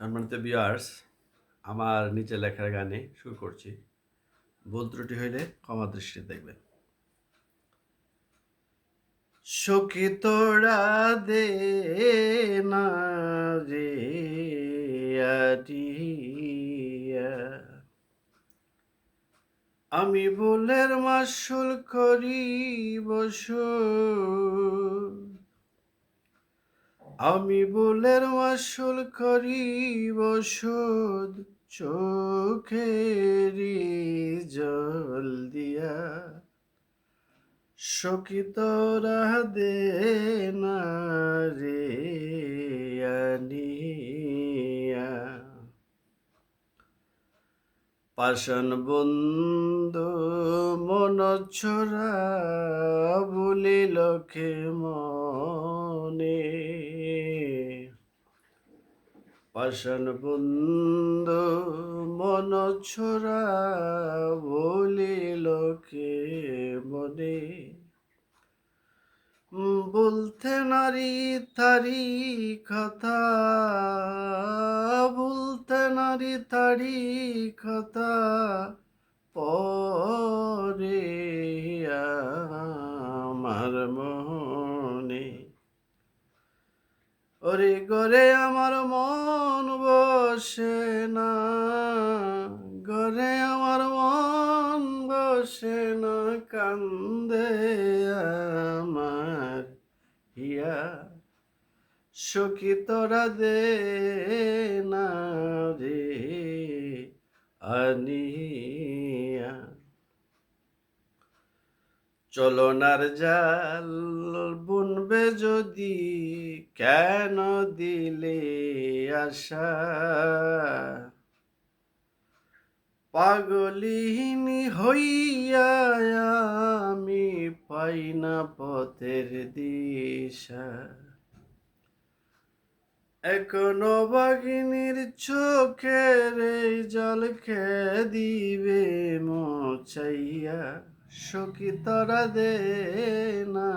সম্মানিত ভিউয়ার্স, আমার নিচে লেখার গানে শুরু করছি। ভুল ত্রুটি হইলে ক্ষমা দৃষ্টিতে দেখবেন। সখী তোরা দে না রে আদিয়া, আমি ভুলের মাসুল করি বসুর, আমি ভুলের মাসুল করিব শোধ, চোখেরই জল দিয়া। সখী তোরা দে না রে আনিয়া, পাষাণ বন্ধু মন ছোড়া বলিল কে মনে, পাষাণ বন্ধু মন ছোড়া বলিল কে মনে, বলতে নারী তারি কথা, বলতে নারী তারি কথা, পরে আমার মনে, ওরে ঘরে আমার মন বসে না, ঘরে আমার মন বসে না, কান্দে আমার হিয়া। সখী তোরা দে না রে আনিয়া, চলনার জাল বুনবে যদি, কেন দিলে আশা, পাগলিনী হইয়া আমি পাই না পথের দিশা, এখনো বাঘিনীর চোখের এই জলকে দিবে মোছাইয়া। সখী তোরা দে না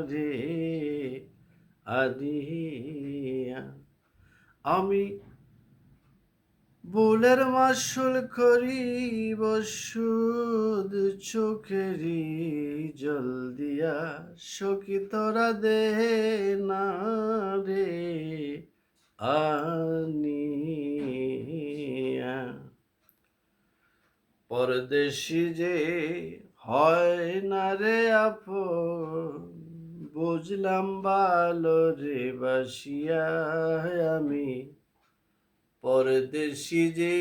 রে আদিয়া, আমি ভুলের মাসুল করিব সুদ, চোখেরই জল দিয়া। সখী তোরা দে না রে আনিয়া, পরদেশী যে হয় না রে আপন, বুঝলাম ভালো রে বাসিয়া আমি, পরদেশী যে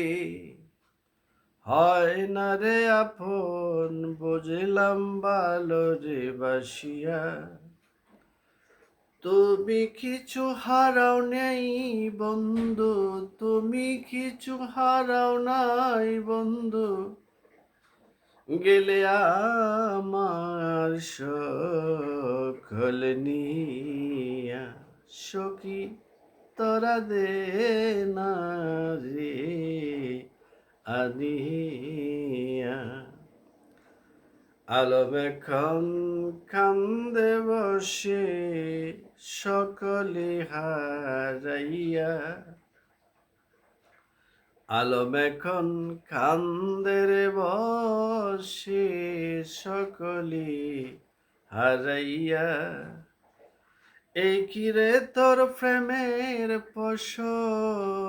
হয় না রে আপন, বুঝলাম ভালো রে বাসিয়া। তুমি কিছু হারাও নেই বন্ধু, তুমি কিছু হারাও নাই বন্ধু, গেলে আমার সকল নিয়া। সখী তোরা দে না রে আনিয়া, আলম এখন কান্দে বসে সকলে হারাইয়া, আলম এখন কান্দে রে বসে সকলে হারাইয়া। এই কিরে তোর প্রেমের ফসল,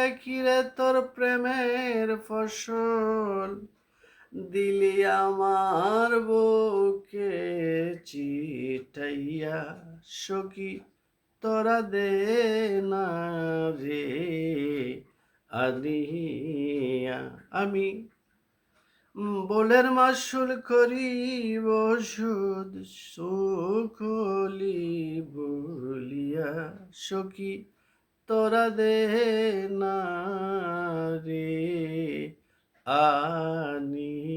এই কিরে তোর প্রেমের ফসল, দিলি আমার বুকে চিটাইয়া। সখী তোরা দে না রে আনিয়া, আমি বোলের মাসুল করিব সুদ, সুখলি বলিয়া। সখী তোরা দে না রে আনিয়া।